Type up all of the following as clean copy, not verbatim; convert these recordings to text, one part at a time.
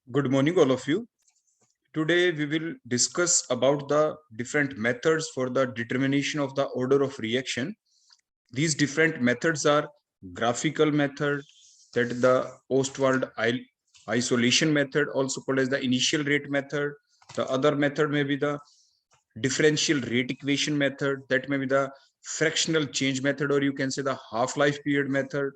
Good morning, all of you. Today we will discuss about the different methods for the determination of the order of reaction. These different methods are graphical method, that the Ostwald isolation method, also called as the initial rate method. The other method may be the differential rate equation method, that may be the fractional change method, or you can say the half-life period method,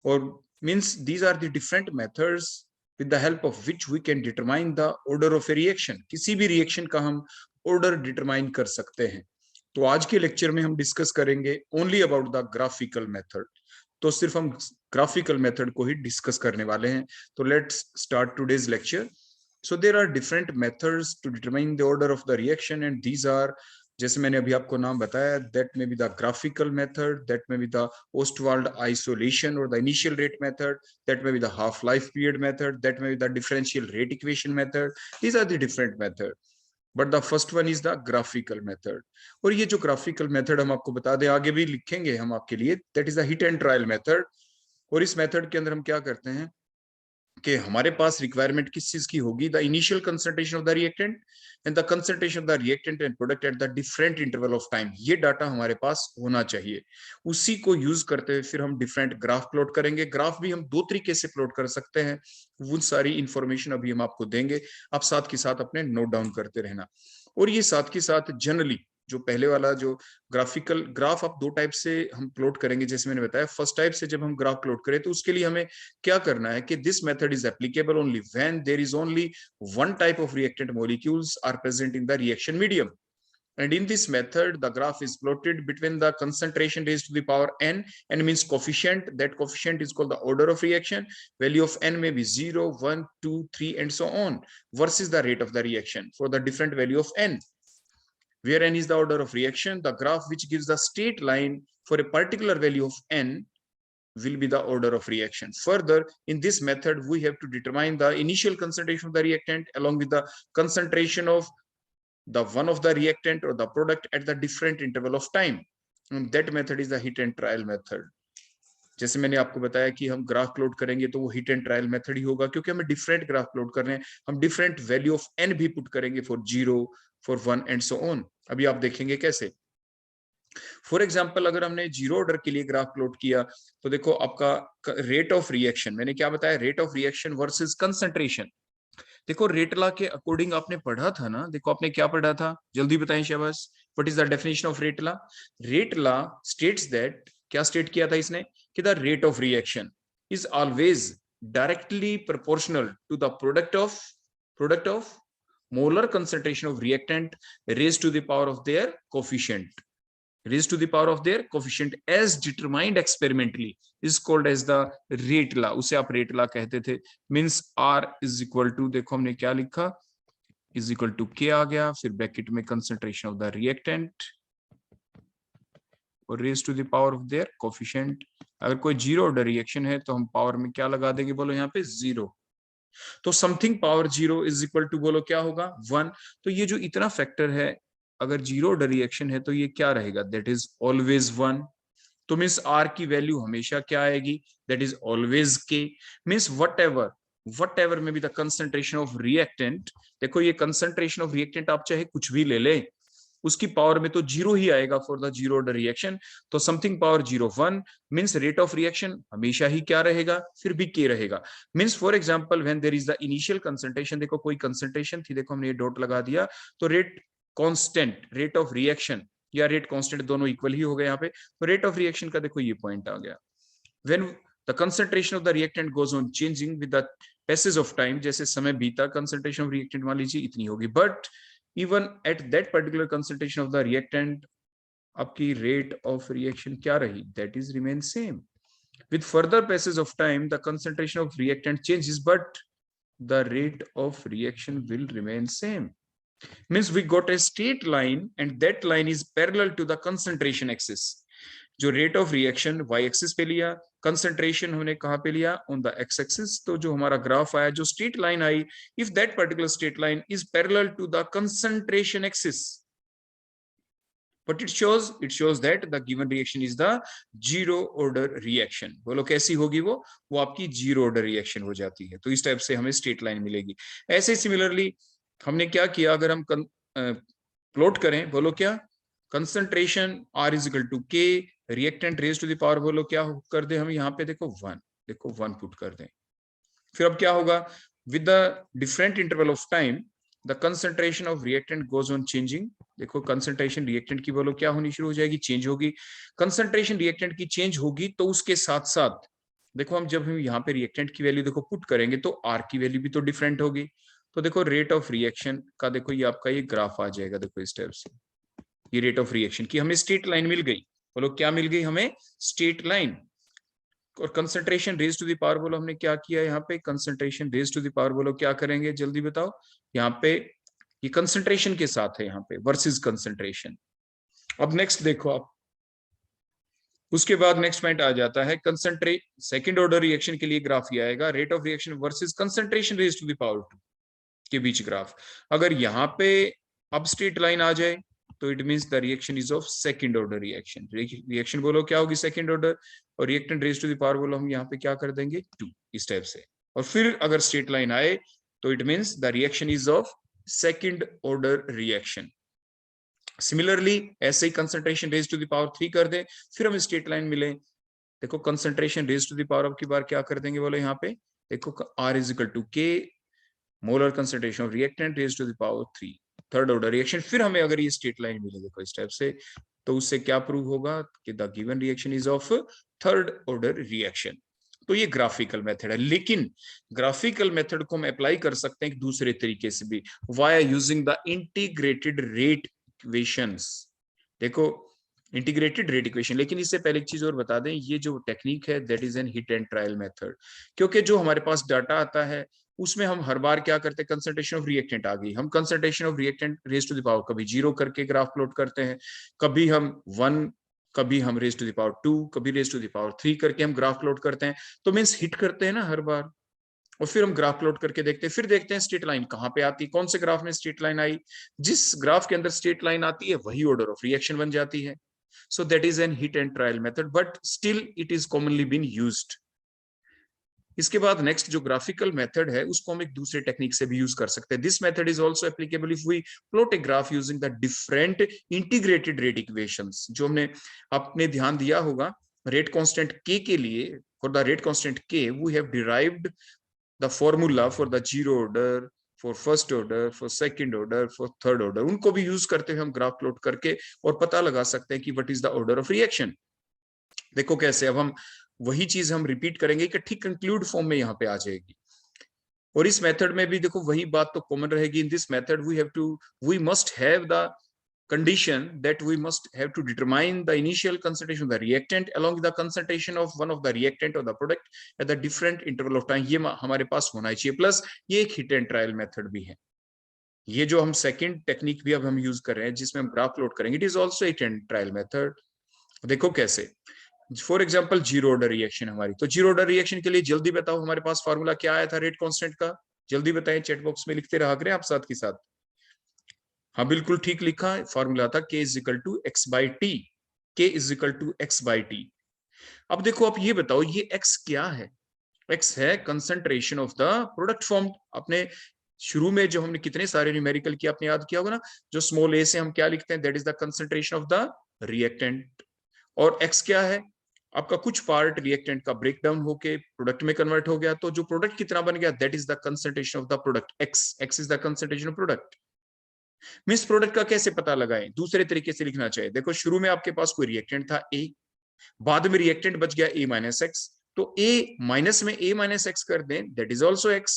or means these are the different methods with the help of which we can determine the order of a reaction. किसी भी reaction का हम order determine कर सकते हैं. तो आज के लेक्चर में हम डिस्कस करेंगे only about the graphical method. तो सिर्फ हम ग्राफिकल मेथड को ही डिस्कस करने वाले हैं. तो let's start today's lecture. So there are different methods to determine the order of the reaction, and these are, जैसे मैंने अभी आपको नाम बताया, that may be the graphical method, that may be the Ostwald isolation or the initial rate method, that may be the half-life period method, that may be the differential rate equation method. These are the different methods. But the first one is the graphical method. और ये जो graphical method हम आपको बता दें, आगे भी लिखेंगे हम आपके लिए, that is the hit and trial method. और इस मेथड के अंदर हम क्या करते हैं कि हमारे पास रिक्वायरमेंट किस चीज की होगी, the initial concentration of the reactant and the concentration of the reactant and product at the different interval of time. ये डाटा हमारे पास होना चाहिए. उसी को यूज करते हुए फिर हम डिफरेंट ग्राफ प्लॉट करेंगे. ग्राफ भी हम दो तरीके से प्लॉट कर सकते हैं. वो सारी इंफॉर्मेशन अभी हम आपको देंगे. आप साथ के साथ अपने नोट डाउन करते रहना. और ये साथ के साथ जनरली जो पहले वाला जो ग्राफिकल ग्राफ आप दो टाइप से हम प्लॉट करेंगे, जैसे मैंने बताया. फर्स्ट टाइप से जब हम ग्राफ प्लॉट करें तो उसके लिए हमें क्या करना है कि this method is applicable only when there is only one type of reactant molecules are present in the reaction medium. And in this method, the graph is plotted between the concentration raised to the power n, and means coefficient. That coefficient is called the order of reaction. Value of n may be 0, 1, 2, 3, and so on, versus the rate of the reaction for the different value of n. Where n is the order of reaction, the graph which gives the straight line for a particular value of n will be the order of reaction. Further, in this method, we have to determine the initial concentration of the reactant along with the concentration of the one of the reactant or the product at the different interval of time. And that method is the hit and trial method. जैसे मैंने आपको बताया कि हम graph plot करेंगे तो वो hit and trial method ही होगा, क्योंकि हमें डिफरेंट ग्राफ प्लॉट करने हैं. हम डिफरेंट वैल्यू ऑफ एन भी पुट करेंगे for 0, for 1 and so on. अभी आप देखेंगे कैसे. फॉर एग्जाम्पल, अगर हमने जीरो ऑर्डर के लिए ग्राफ प्लॉट किया तो देखो आपका रेट ऑफ रिएक्शन, मैंने क्या बताया, rate of reaction versus concentration. देखो रेट लॉ के अकॉर्डिंग आपने पढ़ा था ना. देखो आपने क्या पढ़ा था, जल्दी बताएं शाबाश. What is the definition of rate law? Rate law states that, क्या स्टेट किया था इसने, कि the rate of reaction is always directly proportional to the product of molar concentration of reactant raised to the power of their coefficient. Raised to the power of their coefficient as determined experimentally is called as the rate law. उसे आप rate law कहते थे. Means R is equal to, देखो हमने क्या लिखा, is equal to K आ गया, फिर ब्रैकेट में concentration of the reactant और raised to the power of their coefficient. अगर कोई जीरो ऑर्डर रिएक्शन है तो हम पावर में क्या लगा देंगे, बोलो यहाँ पे 0. तो something power 0 is equal to, बोलो क्या होगा, 1. तो ये जो इतना फैक्टर है, अगर जीरो ऑर्डर रिएक्शन है तो ये क्या रहेगा, दैट इज ऑलवेज 1. तो मीन्स आर की वैल्यू हमेशा क्या आएगी, दैट इज ऑलवेज के. मीन्स वट एवर में भी द कंसंट्रेशन ऑफ रिएक्टेंट, देखो ये कंसंट्रेशन ऑफ रिएक्टेंट आप चाहे कुछ भी ले ले, उसकी पावर में तो 0 ही आएगा for the zero order reaction. तो something power 0 1 means rate of reaction हमेशा ही क्या रहेगा, फिर भी के रहेगा. Means for example when there is the initial concentration, देखो कोई कंसंट्रेशन थी, देखो हमने ये डॉट लगा दिया, तो rate constant, rate of reaction या रेट कांस्टेंट दोनों इक्वल ही हो गए यहाँ पे. तो रेट ऑफ रिएक्शन का देखो ये पॉइंट आ गया. When the concentration of the reactant goes on changing with the passage of time, जैसे समय बीता कंसंट्रेशन ऑफ रिएक्टेंट मान लीजिए इतनी होगी, but even at that particular concentration of the reactant, आपकी rate of reaction क्या रही, that is remain same. With further passage of time, the concentration of reactant changes, but the rate of reaction will remain same. Means we got a straight line, and that line is parallel to the concentration axis. जो rate of reaction Y axis पे लिया, concentration हमने कहां पे लिया, on the x axis. तो जो हमारा ग्राफ आया, जो स्ट्रेट लाइन आई, if that particular straight line is parallel to the concentration axis, but it shows that the given reaction is the zero order reaction. बोलो कैसी होगी वो आपकी जीरो ऑर्डर रिएक्शन हो जाती है। तो इस टाइप से हमें स्ट्रेट लाइन मिलेगी। ऐसे सिमिलरली हमने क्या किया, अगर हम प्लॉट करें, बोलो क्या, concentration R is equal to K, reactant raise to the power, बोलो क्या कर दे हम यहाँ पे, देखो 1, देखो 1 पुट कर दें। फिर अब क्या होगा, with the different interval of time the concentration of reactant goes on changing. देखो कंसंट्रेशन रिएक्टेंट की बोलो क्या होनी शुरू हो जाएगी, चेंज होगी। कंसंट्रेशन रिएक्टेंट की चेंज होगी तो उसके साथ साथ देखो हम जब हम यहाँ पे रिएक्टेंट की वैल्यू देखो पुट करेंगे तो आर की वैल्यू भी तो डिफरेंट होगी। तो देखो रेट ऑफ रिएक्शन का देखो ये आपका ये ग्राफ आ जाएगा। देखो इस टाइप से ये रेट ऑफ रिएक्शन की हमें स्ट्रेट लाइन मिल गई। बोलो क्या मिल गई हमें, स्ट्रेट लाइन। और concentration raise to the power बोलो हमने क्या किया यहाँ पे, concentration raise to the power बोलो क्या करेंगे जल्दी बताओ। यहाँ पे ये कंसंट्रेशन के साथ है यहाँ पे वर्सेस कंसंट्रेशन। अब नेक्स्ट देखो आप, उसके बाद नेक्स्ट पॉइंट आ जाता है कंसंट्रेट सेकंड ऑर्डर रिएक्शन के लिए ग्राफ ये आएगा, rate of reaction versus concentration raise to the power 2 के बीच ग्राफ। अगर यहाँ पे अब स्ट्रेट लाइन आ जाए तो it means the reaction is of second order reaction. Reaction बोलो क्या होगी सेकंड ऑर्डर, और reactant raise to the power बोलो हम यहाँ पे क्या कर देंगे 2 इस टाइप से। और फिर अगर स्ट्रेट लाइन आए तो it means the reaction is of second order reaction. Similarly ऐसे ही concentration raise to the power 3 कर दे, फिर हम स्ट्रेट लाइन मिले। देखो concentration raise to the power अब की बार क्या कर देंगे बोलो यहाँ पे, देखो R is equal to k molar concentration of reactant raise to the power 3 third order reaction. फिर हमें अगर ये स्ट्रेट लाइन मिले देखो इस टाइप से, तो उससे क्या प्रूव होगा कि the given reaction is of third order reaction. तो ये ग्राफिकल मेथड है, लेकिन ग्राफिकल मेथड को हम अप्लाई कर सकते हैं एक दूसरे तरीके से भी, via using the integrated rate equations. देखो इंटीग्रेटेड रेट इक्वेशन, लेकिन इससे पहले एक चीज और बता दें, ये जो टेक्निक है that is an hit and trial method. क्योंकि जो हमारे पास डाटा आता है उसमें हम हर बार क्या करते हैं, कंसंट्रेशन ऑफ रिएक्टेंट आ गई, हम concentration of reactant raise to the power कभी 0 करके ग्राफ प्लॉट करते हैं, कभी हम 1, कभी हम रेज टू द पावर 2, कभी रेज टू द पावर 3 करके हम ग्राफ प्लॉट करते हैं। तो मींस हिट करते हैं ना हर बार, और फिर हम ग्राफ प्लॉट करके देखते हैं, फिर देखते हैं स्ट्रेट लाइन कहाँ पे आती है, कौन से ग्राफ में स्ट्रेट लाइन आई। जिस ग्राफ के अंदर स्ट्रेट लाइन आती है वही ऑर्डर ऑफ रिएक्शन बन जाती है। So that is an hit and trial method, but still it is commonly been used. इसके बाद नेक्स्ट जो ग्राफिकल मेथड है उसको हम एक दूसरे टेक्निक से भी यूज कर सकते हैं। This method is also applicable if we plot a graph using the different integrated rate equations. जो हमने आपने ध्यान दिया होगा रेट कांस्टेंट k के लिए, for the rate constant k we have derived the formula for the zero order, for first order, for second order, for third order. उनको भी यूज करते हुए हम ग्राफ प्लॉट करके और पता लगा सकते हैं कि what is the order of reaction. देखो कैसे, अब हम वही चीज हम रिपीट करेंगे कि ठीक कंक्लूड फॉर्म में यहाँ पे आ जाएगी। और इस मेथड में भी देखो वही बात तो कॉमन रहेगी। In this method we must have the condition that we must have to determine the initial concentration of the reactant along with the concentration of one of the reactant or the product at the different interval of time। ये हमारे पास होना चाहिए। Plus ये एक hit and trial method भी है। ये जो हम सेकंड टेक्निक भी अब हम यूज कर रहे हैं जिसमें हम ग्राफ प्लॉट करेंगे, it is also hit and trial method. देखो कैसे, for example zero order reaction हमारी, तो जीरो ऑर्डर रिएक्शन के लिए जल्दी बताओ हमारे पास फॉर्मूला क्या आया था रेट कांस्टेंट का, जल्दी बताएं, चैट बॉक्स में लिखते रहा करें आप साथ के साथ। हाँ बिल्कुल ठीक लिखा, फॉर्मूला था k is equal to x by t, k is equal to x by t. अब देखो आप ये बताओ ये x क्या है, x है concentration of the product form. अपने शुरू में जो हमने कितने सारे न्यूमेरिकल किया आपने याद किया होगा ना, जो स्मॉल a से हम क्या लिखते हैं, that is the concentration of the reactant. और x क्या है, आपका कुछ पार्ट रिएक्टेंट का ब्रेक डाउन होके प्रोडक्ट में कन्वर्ट हो गया, तो जो प्रोडक्ट कितना बन गया, that is the concentration of the product, x is the concentration of product. Miss product का कैसे पता लगाएं, दूसरे तरीके से लिखना चाहिए। देखो शुरू में आपके पास कोई रिएक्टेंट था A, बाद में रिएक्टेंट बच गया A माइनस एक्स, तो A माइनस में A माइनस एक्स कर दें, दैट इज ऑल्सो x।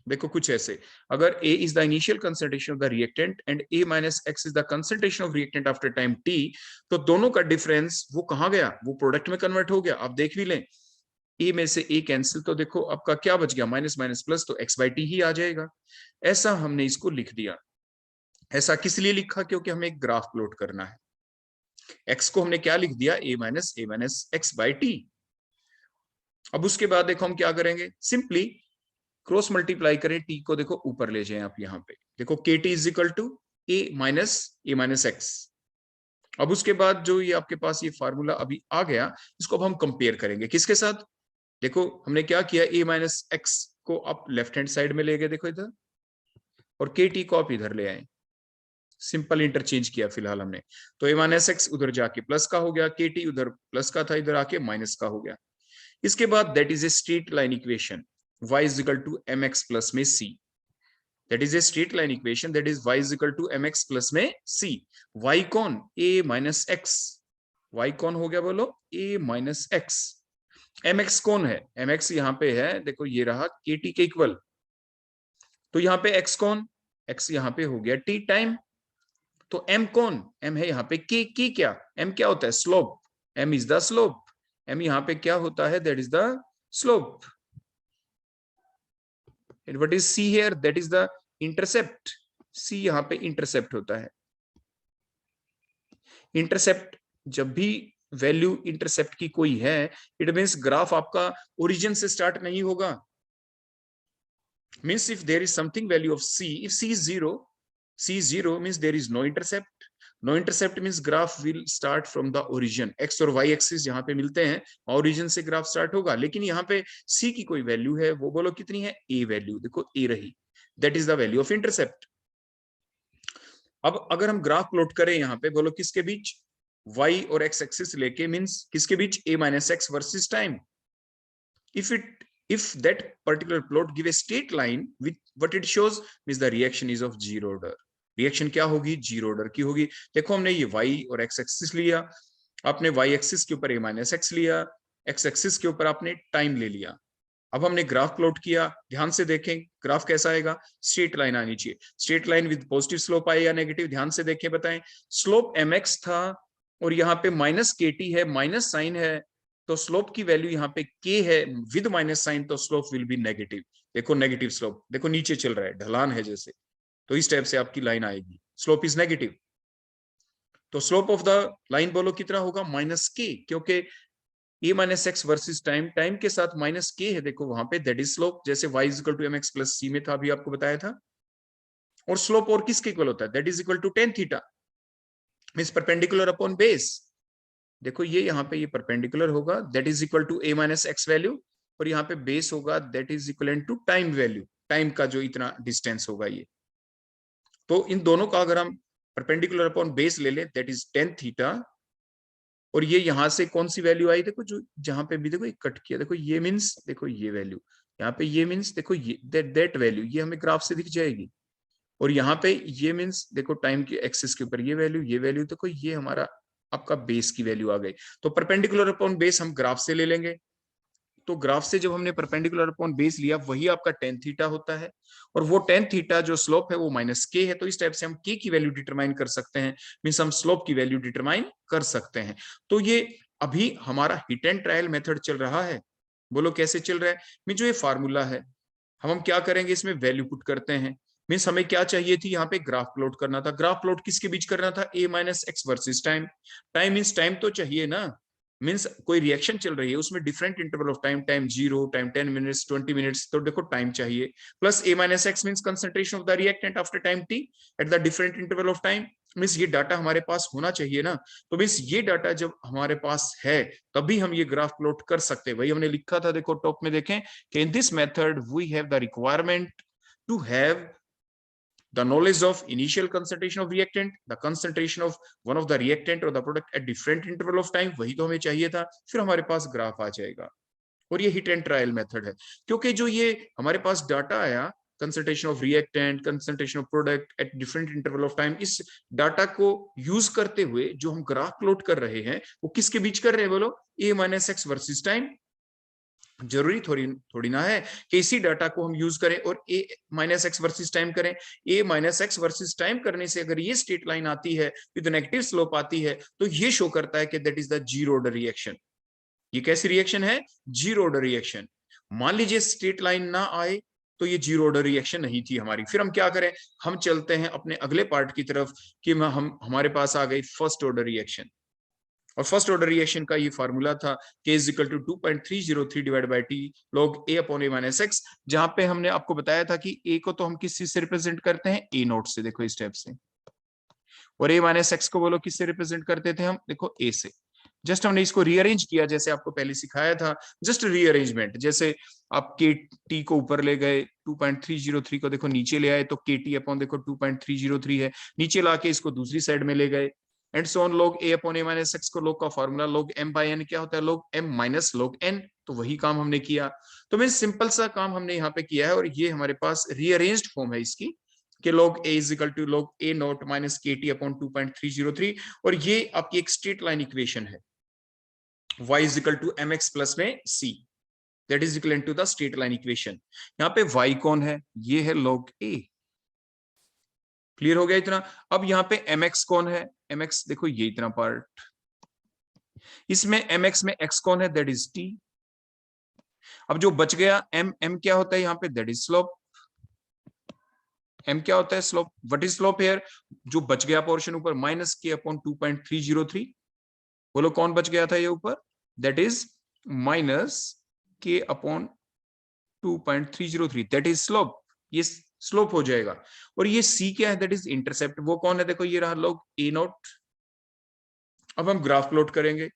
देखो कुछ ऐसे, अगर A is the initial concentration of the reactant and A minus x is the concentration of reactant after time t, तो दोनों का डिफरेंस वो कहां गया, वो प्रोडक्ट में कन्वर्ट हो गया। आप देख भी लें A में से A कैंसिल, तो देखो आपका क्या बच गया, माइनस माइनस प्लस, तो x बाई टी ही आ जाएगा। ऐसा हमने इसको लिख दिया। ऐसा किस लिए लिखा, क्योंकि हमें एक ग्राफ प्लॉट करना है। x को हमने क्या लिख दिया, a minus x by t. अब उसके बाद देखो हम क्या करेंगे, सिंपली क्रॉस मल्टीप्लाई करें, t को देखो ऊपर ले जाएं आप यहाँ पे, देखो k t is equal to a minus x, अब उसके बाद जो ये आपके पास ये फार्मूला अभी आ गया, इसको अब हम कंपेयर करेंगे किसके साथ। देखो हमने क्या किया, a माइनस एक्स को आप लेफ्ट हैंड साइड में ले गए, देखो इधर, और के टी को आप इधर ले आए, सिंपल इंटरचेंज किया फिलहाल हमने। तो a माइनस एक्स उधर जाके प्लस का हो गया, के टी उधर प्लस का था, इधर आके माइनस का हो गया। इसके बाद that is a straight line equation, y is equal to M x plus में c। That is a straight line equation, that is y is equal to M x plus में c। y कौन, a minus x, y कौन हो गया बोलो, a minus x. M x कौन है, M x यहाँ पे है, देखो ये रहा के टी के इक्वल। तो यहाँ पे x कौन, x यहाँ पे हो गया t टाइम। तो m कौन, m है यहाँ पे k क्या, m क्या होता है, slope, m is the slope, m यहाँ पे क्या होता है, that is the slope. What is c here, that is the intercept, c यहाँ पे इंटरसेप्ट होता है। इंटरसेप्ट, जब भी वैल्यू इंटरसेप्ट की कोई है, इट मींस ग्राफ आपका ओरिजिन से स्टार्ट नहीं होगा। means if there is something value of c, if c is 0 means there is no intercept. No intercept means graph will start from the origin, x और y axis जहां पे मिलते हैं origin से graph start होगा। लेकिन यहाँ पे c की कोई वैल्यू है, वो बोलो कितनी है, a वैल्यू, देखो a रही, that is the value of intercept. अब अगर हम ग्राफ प्लॉट करें यहाँ पे, बोलो किसके बीच, y और x एक्सिस लेके, मींस किसके बीच, a minus x versus time. if that particular plot give a straight line, with what it shows means the reaction is of zero order। Reaction क्या होगी, जीरो ऑर्डर की होगी। देखो हमने ये y और x एक्सिस लिया, आपने y एक्सिस के ऊपर a माइनस एक्स लिया, x एक्सिस के ऊपर आपने टाइम ले लिया। अब हमने ग्राफ प्लॉट किया, ध्यान से देखें ग्राफ कैसा आएगा, स्ट्रेट लाइन आनी चाहिए। Straight line with positive slope आए या नेगेटिव, ध्यान से देखें बताएं। स्लोप mx था और यहाँ पे माइनस के टी है, माइनस साइन है, तो स्लोप की वैल्यू यहाँ पे k है विद माइनस साइन, तो स्लोप विल बी नेगेटिव। देखो नेगेटिव स्लोप, देखो नीचे चल रहा है, ढलान है जैसे, तो इस टाइप से आपकी लाइन आएगी, स्लोप इज नेगेटिव। तो स्लोप ऑफ द लाइन बोलो कितना होगा, माइनस के, क्योंकि a minus X versus time, time के साथ माइनस के है, देखो वहां पे, दैट इज स्लोप, जैसे y is equal to M x plus C में था, अभी आपको बताया था। और स्लोप और किसके इक्वल होता है, that is equal to tan theta, means perpendicular upon base. देखो ये यहाँ पे ये परपेंडिकुलर होगा, that is equal to a minus x value, और यहाँ पे बेस होगा, that is equal to time value, time का जो इतना डिस्टेंस होगा ये। तो इन दोनों का अगर हम परपेंडिकुलर अपॉन बेस ले लें, दैट इज टेन थीटा, और ये यहां से कौन सी वैल्यू आई, देखो जो जहां पे भी देखो ये कट किया, देखो ये मींस, देखो ये वैल्यू यहाँ पे, ये मींस देखो ये दैट वैल्यू, ये हमें ग्राफ से दिख जाएगी। और यहाँ पे ये मींस देखो टाइम की एक्सिस के ऊपर ये वैल्यू, देखो ये हमारा आपका बेस की वैल्यू आ गई। तो परपेंडिकुलर अपॉन बेस हम ग्राफ से ले लेंगे, तो ग्राफ से जब हमने परपेंडिकुलर अपॉन बेस लिया, वही आपका टेन थीटा होता है, और वो टेन थीटा जो स्लोप है वो माइनस के है। तो इस टाइप से हम के की वैल्यू डिटरमाइन कर सकते हैं, मींस हम स्लोप की वैल्यू डिटरमाइन कर सकते हैं। तो ये अभी हमारा हिट एंड ट्रायल मेथड चल रहा है। बोलो कैसे चल रहा है, मीन जो ये फार्मूला है, हम क्या करेंगे, इसमें वैल्यू पुट करते हैं। मीन्स हमें क्या चाहिए थी, यहाँ पे ग्राफ प्लॉट करना था। ग्राफ प्लॉट किसके बीच करना था, a minus X versus time. Time means time तो चाहिए ना, मीन्स कोई रिएक्शन चल रही है, उसमें different interval of time, time 0, time 10 minutes, 20 minutes, तो देखो टाइम चाहिए। Plus a minus x means concentration of the reactant after time t at the different interval of time. Means ये डाटा हमारे पास होना चाहिए ना। तो मीन्स ये डाटा जब हमारे पास है, तभी हम ये ग्राफ प्लॉट कर सकते हैं। वही हमने लिखा था, देखो टॉप में देखें कि in this method we have the requirement to have the knowledge of initial concentration of reactant, the concentration of one of the reactant or the product at different interval of time, वही तो हमें चाहिए था, फिर हमारे पास graph आ जाएगा। और ये हिट एंड ट्रायल मेथड है, क्योंकि जो ये हमारे पास डाटा आया, concentration of reactant, concentration of product at different interval of time, इस डाटा को यूज करते हुए जो हम ग्राफ प्लॉट कर रहे हैं, वो किसके बीच कर रहे हैं बोलो, a minus X versus time. जरूरी थोड़ी ना है कि इसी डाटा को हम यूज करें और a minus X versus time करें। a minus X versus time करने से अगर ये स्ट्रेट लाइन आती है विद नेगेटिव स्लोप आती है, तो ये शो करता है कि that is the zero order reaction. ये कैसी रिएक्शन है, जीरो ऑर्डर रिएक्शन। मान लीजिए स्ट्रेट लाइन ना आए, तो ये जीरो ऑर्डर रिएक्शन नहीं थी हमारी। फिर हम क्या करें, हम चलते हैं अपने अगले पार्ट की तरफ कि हम हमारे पास आ गई फर्स्ट ऑर्डर रिएक्शन। और फर्स्ट ऑर्डर रिएक्शन का ये फार्मूला था k is equal to 2.303 divide by t log a upon a minus x, जहां पे हमने आपको बताया था कि a को तो हम किस चीज से रिप्रेजेंट करते हैं, a नोट से। देखो इस स्टेप से, और a माइनस एक्स को बोलो किससे रिप्रेजेंट करते थे हम, देखो a से। जस्ट हमने इसको रीअरेंज किया जैसे आपको पहले सिखाया था, जस्ट रीअरेंजमेंट। जैसे आप के टी को ऊपर ले गए, 2.303 को देखो नीचे ले आए, तो के टी अपॉन देखो 2.303 है, नीचे लाके इसको दूसरी साइड में ले गए, and so on. log a upon a minus x को log का formula log m by n क्या होता है, log m minus log n, तो वही काम हमने किया। तो मैं सिंपल सा काम हमने यहाँ पे किया है, और ये हमारे पास रीअरेंज्ड फॉर्म है इसकी, कि log a is equal to log a naught minus k t upon 2.303, और ये आपकी एक स्ट्रेट लाइन इक्वेशन है, y is equal to M x plus में c, that is equal to the straight line equation. यहाँ पे y कौन है, ये है log a, क्लियर हो गया इतना। अब यहाँ पे mx कौन है, mx देखो ये इतना पार्ट, इसमें mx में x कौन है, दैट इज t। अब जो बच गया m क्या होता है यहाँ पे, दैट इज स्लोप। m क्या होता है, slope. What is slope here, जो बच गया पोर्शन ऊपर माइनस के अपॉन 2.303, बोलो कौन बच गया था ये ऊपर, that is minus k upon 2.303, that is slope. ये स्लोप हो जाएगा। और ये c क्या है, दैट इज इंटरसेप्ट। वो कौन है, देखो ये रहा log a नॉट। अब हम ग्राफ प्लॉट करेंगे।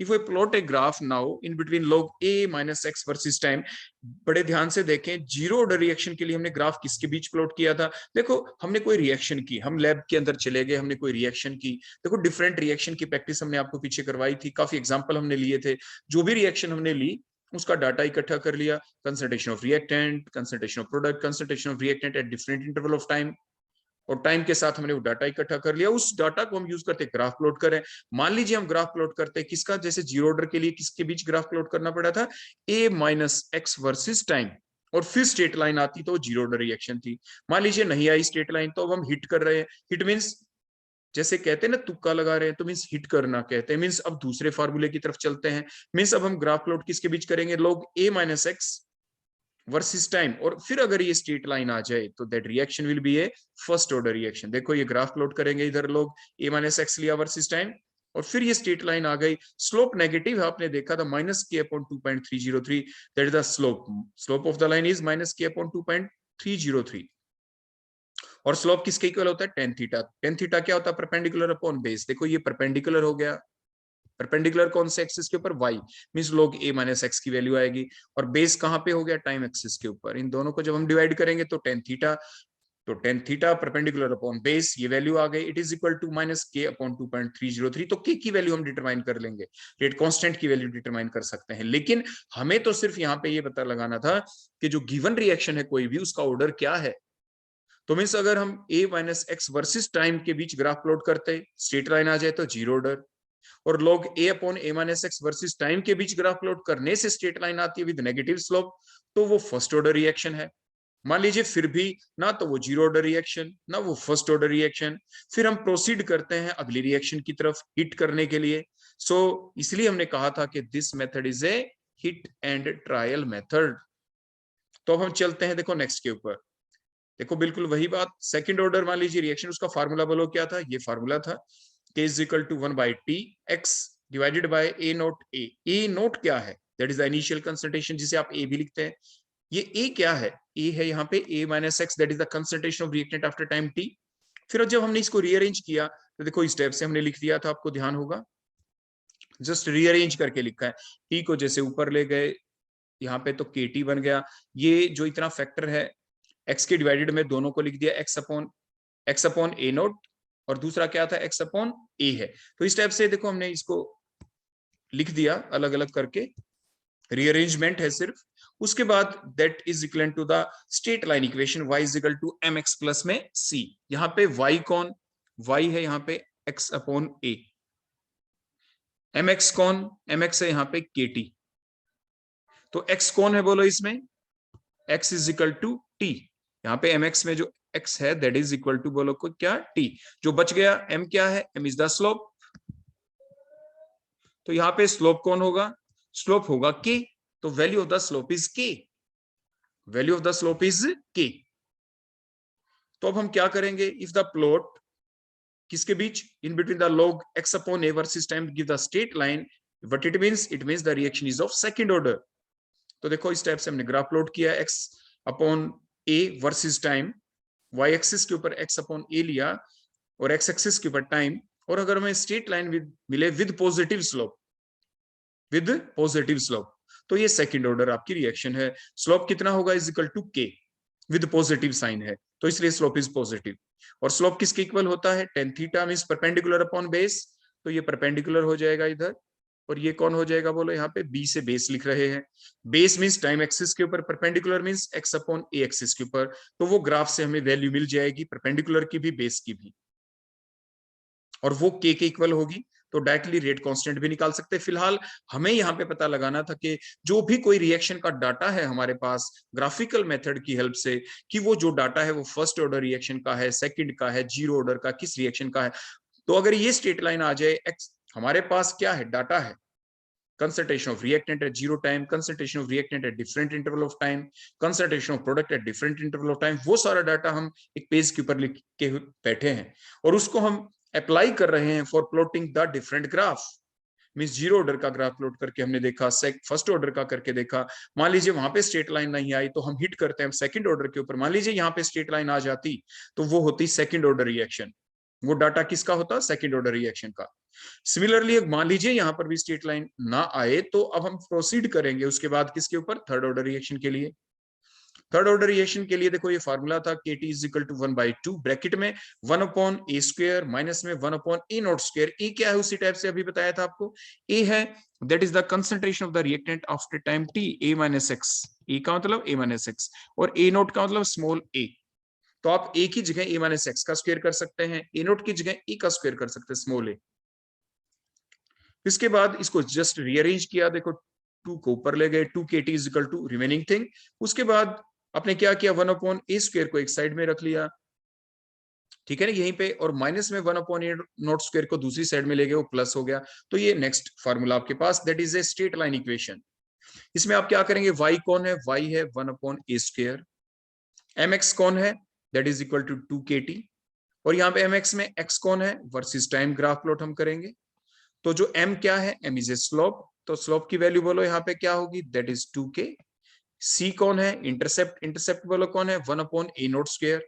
If we plot a graph now in between log a minus x versus time, बड़े ध्यान से देखें, जीरो ऑर्डर रिएक्शन के लिए हमने ग्राफ किसके बीच प्लॉट किया था, देखो हमने कोई रिएक्शन की, हम लैब के अंदर चले गए, हमने कोई रिएक्शन की, देखो डिफरेंट रिएक्शन की प्रैक्टिस हमने आपको पीछे करवाई थी, काफी एग्जांपल हमने लिए थे। जो भी रिएक्शन हमने ली उसका डाटा इकट्ठा कर लिया, concentration of reactant, concentration of product, concentration of reactant at different interval of time, और टाइम के साथ हमने वो डाटा इकट्ठा कर लिया। उस डाटा को हम यूज करते ग्राफ प्लॉट करें। मान लीजिए हम ग्राफ प्लॉट करते हैं किसका, जैसे जीरो ऑर्डर के लिए किसके बीच ग्राफ प्लॉट करना पड़ा था, a minus x versus time, और फिर स्ट्रेट लाइन आती तो जीरो ऑर्डर रिएक्शन थी। मान लीजिए नहीं आई स्ट्रेट लाइन, तो अब हम हिट कर रहे हैं। हिट मीन्स जैसे कहते हैं ना तुक्का लगा रहे हैं, तो मीन्स हिट करना कहते हैं। मीन्स अब दूसरे फार्मूले की तरफ चलते हैं। मीन्स अब हम ग्राफ प्लॉट किसके बीच करेंगे, log a minus x versus time, और फिर अगर ये स्ट्रेट लाइन आ जाए तो that reaction will be A first order reaction. देखो ये ग्राफ प्लॉट करेंगे, इधर लोग a माइनस एक्स लिया वर्सेस टाइम, और फिर ये स्ट्रेट लाइन आ गई, स्लोप नेगेटिव है, आपने देखा था minus k upon 2.303, that is the slope. Slope of the line is minus k upon 2.303, और स्लोप किसके इक्वल होता है, टेन थीटा। टेन थीटा क्या होता है, परपेंडिकुलर अपॉन बेस। देखो ये परपेंडिकुलर हो गया, परपेंडिकुलर कौन से एक्सिस के ऊपर, y, means log a minus x की वैल्यू आएगी, और बेस कहां पे हो गया, टाइम एक्सिस के ऊपर। इन दोनों को जब हम डिवाइड करेंगे तो टेन थीटा, तो tan theta perpendicular upon base, ये वैल्यू आ गई, it is equal to minus k upon 2.303। तो के की वैल्यू हम डिटरमाइन कर लेंगे, रेट कांस्टेंट की वैल्यू डिटरमाइन कर सकते हैं। लेकिन हमें तो सिर्फ यहाँ पे ये पता लगाना था कि जो गिवन रिएक्शन है कोई भी, उसका ऑर्डर क्या है। तो मीन्स अगर हम a minus x versus time के बीच ग्राफ प्लॉट करते, स्ट्रेट लाइन आ जाए तो जीरो ऑर्डर, और log a upon a minus x versus time के बीच ग्राफ प्लॉट करने से स्ट्रेट लाइन आती है विद नेगेटिव स्लोप, तो वो फर्स्ट ऑर्डर रिएक्शन है। मान लीजिए फिर भी ना तो वो जीरो ऑर्डर रिएक्शन, ना वो फर्स्ट ऑर्डर रिएक्शन, फिर हम प्रोसीड करते हैं अगली रिएक्शन की तरफ हिट करने के लिए। सो इसलिए हमने कहा था कि this method is a hit and trial method. तो अब हम चलते हैं देखो नेक्स्ट के ऊपर। देखो बिल्कुल वही बात, सेकंड ऑर्डर मान लीजिए रिएक्शन, उसका फार्मूला बोलो क्या था, ये फार्मूला था k is equal to 1 by t x divided by a note a। a note क्या है, that is the initial concentration, जिसे आप a भी लिखते हैं। ये a क्या है, a है यहाँ पे a minus x, that is the concentration of reactant after time t। फिर जब हमने इसको रीअरेंज किया तो देखो इस स्टेप से हमने लिख दिया था, आपको ध्यान होगा, जस्ट रीअरेंज करके लिखा है। t को जैसे ऊपर ले गए यहाँ पे, तो kt बन गया। ये जो इतना फैक्टर है x के डिवाइडेड में दोनों को लिख दिया, x अपॉन a नोट, और दूसरा क्या था, x अपॉन a है। तो इस टाइप से देखो हमने इसको लिख दिया अलग अलग करके, रीअरेंजमेंट है सिर्फ। उसके बाद that is equal to the straight line equation, y is equal to M x plus में c। यहाँ पे y कौन, y है यहाँ पे x अपॉन a, mx कौन, mx है यहाँ पे kt। तो x कौन है बोलो इसमें, x is equal to t। यहाँ पे mx में जो x है दैट इज इक्वल टू बोलो को क्या, t। जो बच गया m क्या है, m इज द स्लोप। तो यहाँ पे स्लोप कौन होगा, स्लोप होगा k। तो value of the slope is k, value of the slope is k। तो अब हम क्या करेंगे, इफ द प्लॉट किसके बीच, in between the log x upon a versus time give the straight line, what it means the reaction is of second order. तो देखो इस टाइप से हमने ग्राफ प्लॉट किया, x upon a versus time, y axis के ऊपर x upon a लिया, और एक्स एक्सिस के ऊपर टाइम, और अगर हमें स्ट्रेट लाइन मिले विद पॉजिटिव स्लोप, तो ये सेकंड ऑर्डर आपकी रिएक्शन है। स्लोप कितना होगा, इज इक्वल टू के, विद पॉजिटिव साइन है तो इसलिए स्लोप इज पॉजिटिव। और स्लोप किसके इक्वल होता है, ten theta means perpendicular upon base, तो ये परपेंडिकुलर हो जाएगा इधर, और ये कौन हो जाएगा बोलो, यहाँ पे बी से बेस लिख रहे हैं। बेस मींस टाइम एक्सिस के ऊपर, परपेंडिकुलर मींस एक्स अपॉन ए एक्सिस के ऊपर, तो वो ग्राफ से हमें वैल्यू मिल जाएगी परपेंडिकुलर की भी बेस की भी, और वो के इक्वल होगी, तो डायरेक्टली रेट कांस्टेंट भी निकाल सकते हैं। फिलहाल हमें यहाँ पे पता लगाना था कि जो भी कोई रिएक्शन का डाटा है हमारे पास ग्राफिकल मेथड की हेल्प से, कि वो जो डाटा है वो फर्स्ट ऑर्डर रिएक्शन का है, सेकंड का है, जीरो ऑर्डर का, किस रिएक्शन का है। तो अगर ये स्ट्रेट लाइन आ जाए, एक्स हमारे पास क्या है, डाटा है, concentration of reactant at zero time, concentration of reactant at different interval of time, concentration of product at different interval of time, वो सारा डाटा हम एक पेज के ऊपर लिख के बैठे हैं और उसको हम अप्लाई कर रहे हैं for plotting the different graph. Means zero order का ग्राफ प्लॉट करके हमने देखा, फर्स्ट ऑर्डर का करके देखा, मान लीजिए वहां पे स्ट्रेट लाइन नहीं आई तो हम हिट करते हैं सेकंड ऑर्डर के ऊपर, मान लीजिए यहाँ पे स्ट्रेट लाइन आ जाती तो वो होती सेकंड ऑर्डर रिएक्शन, वो डाटा किसका होता, सेकंड ऑर्डर रिएक्शन का। सिमिलरली मान लीजिए यहां पर भी स्ट्रेट लाइन ना आए तो अब हम प्रोसीड करेंगे उसके बाद किसके ऊपर, थर्ड ऑर्डर रिएक्शन के लिए। थर्ड ऑर्डर रिएक्शन के लिए देखो ये फार्मूला था KT is equal to 1/2 bracket में 1 अपॉन ए स्क्वायर माइनस में 1 upon a naught square. A क्या है, उसी टाइप से अभी बताया था आपको, ए है that is the concentration of the reactant after time t, a minus x, a का मतलब a माइनस एक्स, और ए नोट का मतलब स्मॉल a। तो आप ए की जगह a माइनस एक्स का स्क्वायर कर सकते हैं, ए नोट की जगह e का स्क्वायर कर सकते हैं, स्मॉल a। इसके बाद इसको जस्ट रीअरेंज किया, देखो 2 को ऊपर ले गए, 2 KT is equal to remaining thing. उसके बाद आपने क्या किया, 1 अपॉन ए स्क्वायर को एक साइड में रख लिया, ठीक है ना, यहीं पे, और माइनस में 1 अपॉन ए नॉट स्क्वायर को दूसरी साइड में ले गए, वो प्लस हो गया। तो ये नेक्स्ट फार्मूला आपके पास, that is a straight line equation. इसमें आप क्या करेंगे, y कौन है, y है 1 अपॉन ए स्क्वायर, mx कौन है, that is equal to 2 KT, और यहाँ पे mx में x कौन है, वर्सेस टाइम ग्राफ प्लॉट हम करेंगे। तो जो m क्या है, m इज ए स्लोप, तो स्लोप की वैल्यू बोलो यहाँ पे क्या होगी, दैट इज 2k। c कौन है, इंटरसेप्ट, इंटरसेप्ट बोलो कौन है, 1 अपॉन ए नोट स्क्वायर।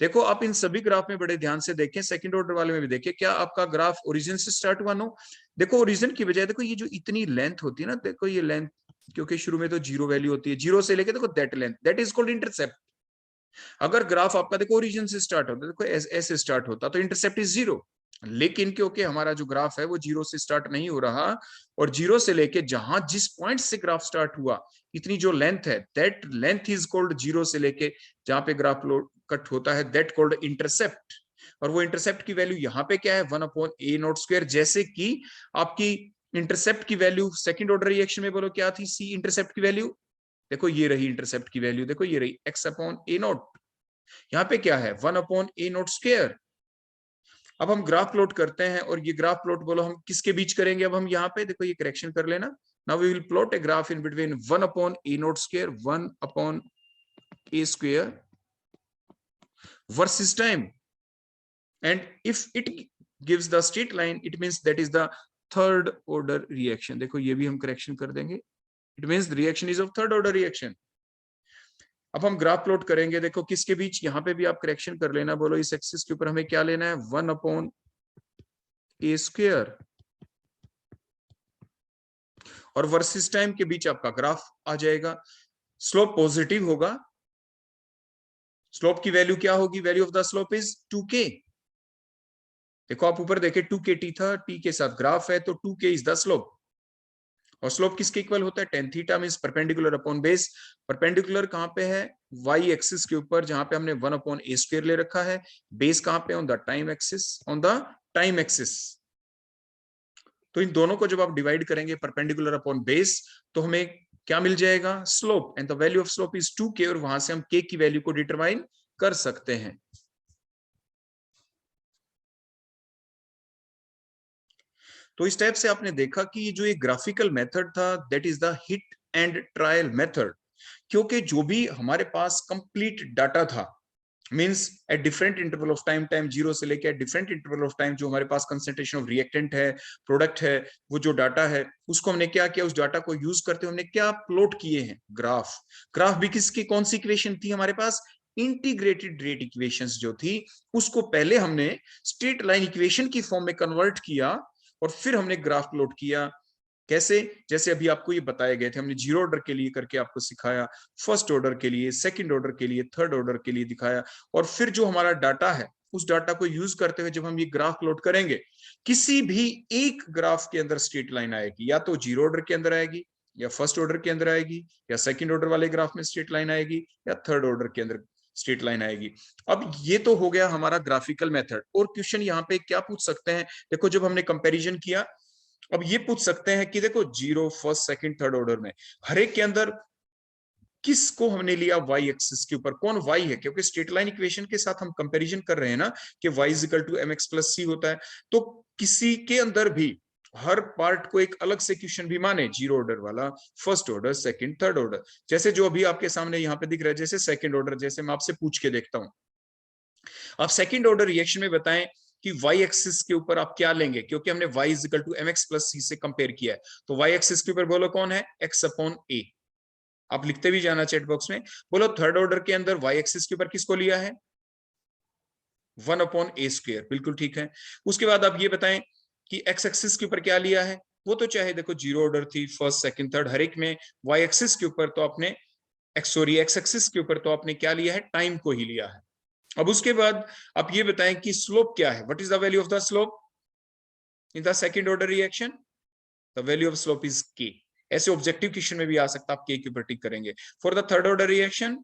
देखो आप इन सभी ग्राफ में बड़े ध्यान से देखें, सेकंड ऑर्डर वाले में भी देखें, क्या आपका ग्राफ ओरिजिन से स्टार्ट हुआ, नो। देखो ओरिजिन की बजाय देखो ये जो इतनी लेंथ होती है ना, देखो ये लेंथ, क्योंकि शुरू में तो जीरो वैल्यू होती है, जीरो से लेके देखो that length, that is called intercept. अगर ग्राफ आपका देखो ओरिजिन से स्टार्ट होता है, देखो ऐसे स्टार्ट होता तो इंटरसेप्ट इज जीरो, लेकिन क्योंकि हमारा जो ग्राफ है वो जीरो से स्टार्ट नहीं हो रहा, और जीरो से लेके जहां जिस पॉइंट से ग्राफ स्टार्ट हुआ इतनी जो लेंथ है, that length is called, zero से लेके जहां पे ग्राफ कट होता है, दैट कॉल्ड इंटरसेप्ट। और वो इंटरसेप्ट की वैल्यू यहाँ पे क्या है, 1 अपॉन ए नॉट स्क्वायर, जैसे कि आपकी इंटरसेप्ट की वैल्यू सेकंड ऑर्डर रिएक्शन में बोलो क्या थी, सी इंटरसेप्ट की वैल्यू, देखो ये रही इंटरसेप्ट की वैल्यू, देखो ये रही एक्स अपॉन ए नॉट, यहाँ पे क्या है 1 अपॉन ए नॉट स्क्वायर। अब हम ग्राफ प्लॉट करते हैं, और ये ग्राफ प्लॉट बोलो हम किसके बीच करेंगे, अब हम यहाँ पे देखो ये करेक्शन कर लेना, now we will plot a graph in between 1 upon a naught square, 1 upon a square versus time, and if it gives the straight line it means that is the third order reaction। देखो ये भी हम correction कर देंगे, it means the reaction is of third order reaction। अब हम graph plot करेंगे, देखो किसके बीच, यहाँ पे भी आप करेक्शन कर लेना, बोलो इस एक्सिस के ऊपर हमें क्या लेना है, 1 अपॉन ए स्क्वायर, और वर्सेस टाइम के बीच आपका ग्राफ आ जाएगा। स्लोप पॉजिटिव होगा, स्लोप की वैल्यू क्या होगी, value of the slope is 2k। देखो आप ऊपर देखे 2k t था, t के साथ ग्राफ है तो 2k इज द स्लोप, और स्लोप किसके इक्वल होता है, ten theta means perpendicular upon base. Perpendicular कहां पे है, y एक्सिस के ऊपर, जहां पे हमने 1 अपॉन ए स्क्वायर ले रखा है। बेस कहां पे, on the time axis, on the time axis. तो इन दोनों को जब आप डिवाइड करेंगे परपेंडिकुलर अपॉन बेस, तो हमें क्या मिल जाएगा, slope, and the value of slope is 2k, और वहां से हम k की वैल्यू को डिटरमाइन कर सकते हैं। तो इस टाइप से आपने देखा कि ये जो एक ग्राफिकल मेथड था, that is the hit and trial method, क्योंकि जो भी हमारे पास कंप्लीट डाटा था, means at different interval of time, time zero से लेके at different interval of time, जो हमारे पास कंसंट्रेशन ऑफ रिएक्टेंट है, प्रोडक्ट है, वो जो डाटा है उसको हमने क्या किया, उस डाटा को यूज करते हुए हमने क्या प्लॉट किए हैं, ग्राफ। ग्राफ भी किसकी, कौन सी इक्वेशन थी हमारे पास, इंटीग्रेटेड रेट इक्वेशंस जो थी उसको पहले हमने स्ट्रेट लाइन इक्वेशन की फॉर्म में कन्वर्ट किया और फिर हमने ग्राफ प्लॉट किया। कैसे? जैसे अभी आपको ये बताए गए थे, हमने जीरो ऑर्डर के लिए करके आपको सिखाया, फर्स्ट ऑर्डर के लिए, सेकंड ऑर्डर के लिए, थर्ड ऑर्डर के लिए दिखाया, और फिर जो हमारा डाटा है उस डाटा को यूज करते हुए जब हम ये ग्राफ प्लॉट करेंगे, किसी भी एक ग्राफ के अंदर स्ट्रेट लाइन आएगी, या तो जीरो ऑर्डर के अंदर आएगी, या फर्स्ट ऑर्डर के अंदर आएगी, या सेकंड ऑर्डर वाले ग्राफ में स्ट्रेट लाइन आएगी, या थर्ड ऑर्डर के अंदर स्ट्रेट लाइन आएगी। अब ये तो हो गया हमारा ग्राफिकल मेथड। और क्वेश्चन यहाँ पे क्या पूछ सकते हैं, देखो जब हमने कंपैरिजन किया, अब ये पूछ सकते हैं कि देखो zero, first, second, third order में हर एक के अंदर किसको हमने लिया वाई एक्सिस के ऊपर, कौन वाई है, क्योंकि स्ट्रेट लाइन इक्वेशन के साथ हम कंपैरिजन कर रहे हैं ना कि y equal to mx plus c होता है। तो किसी के अंदर भी हर पार्ट को एक अलग से क्वेश्चन भी माने, जीरो ऑर्डर वाला, first order, second, third order, जैसे जो अभी आपके सामने यहाँ पे दिख रहा है, जैसे सेकंड ऑर्डर, जैसे मैं आपसे पूछ के देखता हूं, आप सेकंड ऑर्डर रिएक्शन में बताएं कि वाई एक्सिस के ऊपर आप क्या लेंगे, क्योंकि हमने y equal to mx plus c से कंपेयर किया है, तो वाई एक्सिस के ऊपर बोलो कौन है, x अपॉन a। आप लिखते भी जाना चैट बॉक्स में, बोलो थर्ड ऑर्डर के अंदर वाई एक्सिस के ऊपर किसको लिया है, 1 अपॉन ए स्क्वायर, बिल्कुल ठीक है। उसके बाद आप ये बताएं कि एक्स एक्सिस के ऊपर क्या लिया है, वो तो चाहे देखो जीरो ऑर्डर थी, फर्स्ट, सेकंड, थर्ड, हर एक में वाई एक्सिस के ऊपर तो आपने एक्स एक्सिस के ऊपर तो आपने क्या लिया है, टाइम को ही लिया है। अब उसके बाद आप ये बताएं कि स्लोप क्या है, what is the value of the slope in the second order reaction, the value of slope is के। ऐसे ऑब्जेक्टिव क्वेश्चन में भी आ सकता है, आप के के ऊपर टिक करेंगे। For the third order reaction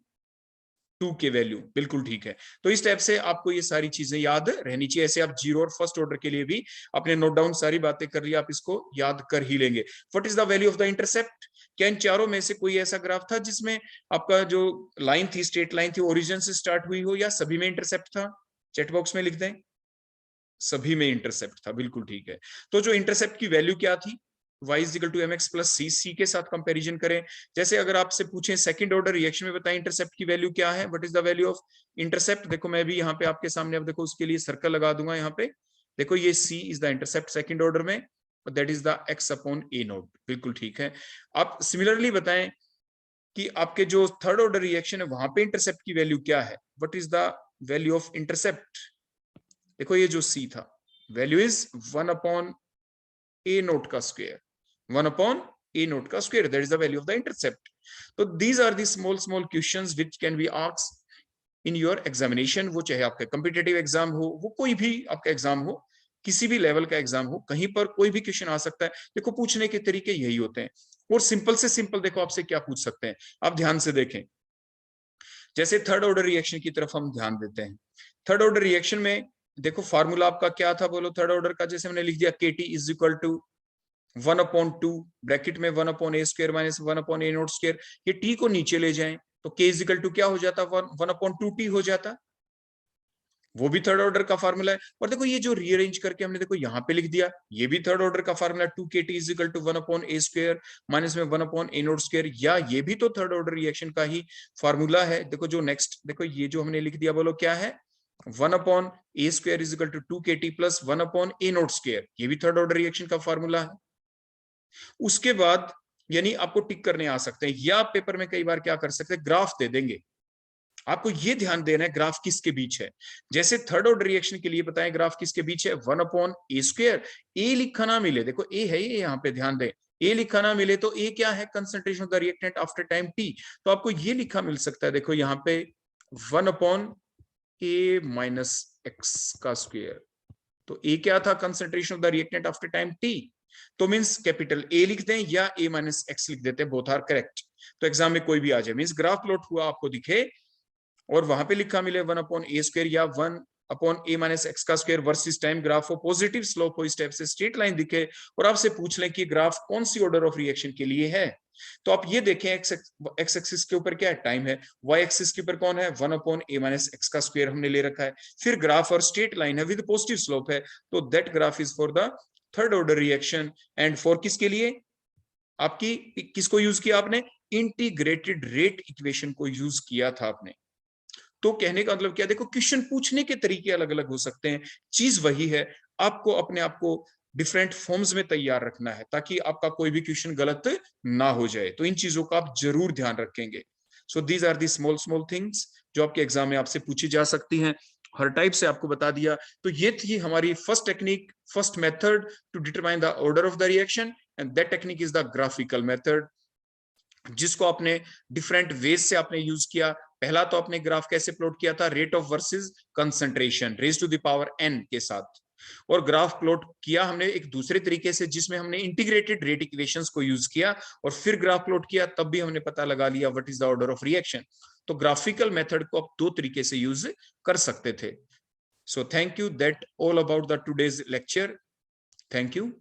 2 के वैल्यू, बिल्कुल ठीक है। तो इस टाइप से आपको ये सारी चीजें याद रहनी चाहिए। ऐसे आप जीरो और फर्स्ट ऑर्डर के लिए भी आपने नोट डाउन सारी बातें कर ली, आप इसको याद कर ही लेंगे। What is the value of the intercept, क्या इन चारों में से कोई ऐसा ग्राफ था जिसमें आपका जो लाइन थी, स्ट्रेट लाइन थी, ओरिजिन से स्टार्ट हुई हो, या सभी में इंटरसेप्ट था? चैट बॉक्स में लिख दें, सभी में इंटरसेप्ट था, बिल्कुल ठीक है। तो जो इंटरसेप्ट की वैल्यू क्या थी, y equal to mx plus c के साथ कंपैरिजन करें। जैसे अगर आपसे पूछें सेकंड ऑर्डर रिएक्शन में बताएं इंटरसेप्ट की वैल्यू क्या है, what is the value of intercept, देखो मैं भी यहाँ पे आपके सामने, अब देखो उसके लिए सर्कल लगा दूंगा यहाँ पे, देखो ये c is the intercept second order में, that is the x upon a naught, बिल्कुल ठीक है। आप सिमिलरली बताएं कि आपके जो थर्ड ऑर्डर रिएक्शन है वहां पे इंटरसेप्ट की वैल्यू क्या है, what is the value of intercept, देखो ये जो c था, value is 1 upon a note का स्क्वायर, 1 upon a नोट का square, that is the value of the intercept. तो these are the small questions which can be asked in your examination, वो चाहे आपका कम्पिटेटिव एग्जाम हो, वो कोई भी आपका एग्जाम हो, किसी भी लेवल का एग्जाम हो, कहीं पर कोई भी क्वेश्चन आ सकता है। देखो पूछने के तरीके यही होते हैं, और सिंपल से सिंपल देखो आपसे क्या पूछ सकते हैं, आप ध्यान से देखें। जैसे थर्ड ऑर्डर रिएक्शन की तरफ हम ध्यान देते हैं, थर्ड ऑर्डर रिएक्शन में देखो फार्मूला आपका क्या था, बोलो थर्ड ऑर्डर का, जैसे हमने लिख दिया KT is equal to 1 upon 2 bracket में 1 upon a square minus 1 upon a naught square, ये टी को नीचे ले जाएं तो के इजिकल टू क्या हो जाता, 1 अपॉन 2t हो जाता, वो भी थर्ड ऑर्डर का फार्मूला है। और देखो ये जो रीअरेंज करके हमने देखो यहाँ पे लिख दिया, ये भी थर्ड ऑर्डर का formula 2kt is equal to 1 upon a square minus में 1 अपॉन ए नोट स्क्वायर, या ये भी तो थर्ड ऑर्डर रिएक्शन का ही फार्मूला है। देखो जो नेक्स्ट, देखो ये जो हमने लिख दिया, बोलो क्या है, 1 upon a square is equal to 2kt plus 1 upon a naught square, ये भी थर्ड ऑर्डर रिएक्शन का फार्मूला है। उसके बाद यानी आपको टिक करने आ सकते हैं, या आप पेपर में कई बार क्या कर सकते हैं, ग्राफ दे देंगे, आपको ये ध्यान देना है ग्राफ किसके बीच है। जैसे थर्ड ऑर्डर रिएक्शन के लिए बताएं ग्राफ किसके बीच है, 1 अपॉन ए स्क्वायर, ए लिखा ना मिले, देखो ए है ये, यहाँ पे ध्यान दें, ए लिखा ना मिले तो ए क्या है, concentration of the reactant after time T, तो आपको ये लिखा मिल सकता है, देखो यहाँ पे 1 अपॉन ए माइनस एक्स का स्क्वायर, तो ए क्या था, concentration of the reactant after time T, तो मींस कैपिटल ए लिख दें या ए माइनस एक्स लिख देते हैं, बोथ आर करेक्ट। तो एग्जाम में कोई भी आ जाए, मींस ग्राफ प्लॉट हुआ आपको दिखे और वहां पे लिखा मिले 1 अपॉन ए स्क्वायर या 1 अपॉन ए माइनस एक्स का स्क्वायर वर्सेस टाइम, ग्राफ हो पॉजिटिव स्लोप हो, इस टाइप से स्ट्रेट लाइन दिखे और आपसे पूछ लें कि ग्राफ कौन सी ऑर्डर ऑफ रिएक्शन के लिए है, तो आप ये देखें एक्स एक्सिस के ऊपर क्या है, टाइम है, वाई एक्सिस के ऊपर कौन है, 1 अपॉन ए माइनस एक्स का स्क्वायर हमने ले रखा है, फिर ग्राफ और स्ट्रेट लाइन है विद पॉजिटिव स्लोप है, तो that graph is for the third order reaction. And for किसके लिए, आपकी किसको यूज किया आपने, इंटीग्रेटेड रेट इक्वेशन को यूज किया था आपने। तो कहने का मतलब क्या, देखो क्वेश्चन पूछने के तरीके अलग अलग हो सकते हैं, चीज वही है, आपको अपने आप को डिफरेंट फॉर्म्स में तैयार रखना है ताकि आपका कोई भी क्वेश्चन गलत ना हो जाए, तो इन चीजों का आप जरूर ध्यान रखेंगे। So these are the small things जो आपके एग्जाम में आपसे पूछी जा सकती हैं। हर टाइप से आपको बता दिया। तो ये थी हमारी first technique, first method to determine the order of the reaction, and that technique is the graphical method, जिसको आपने डिफरेंट वेज से आपने यूज किया। पहला तो आपने ग्राफ कैसे प्लॉट किया था, rate of versus concentration raise to the power n के साथ, और ग्राफ प्लॉट किया हमने एक दूसरे तरीके से जिसमें हमने इंटीग्रेटेड रेट इक्वेशंस को यूज किया और फिर ग्राफ प्लॉट किया, तब भी हमने पता लगा लिया what is the order of reaction. तो ग्राफिकल मेथड को आप दो तरीके से यूज कर सकते थे। So thank you, that all about the today's lecture. Thank you.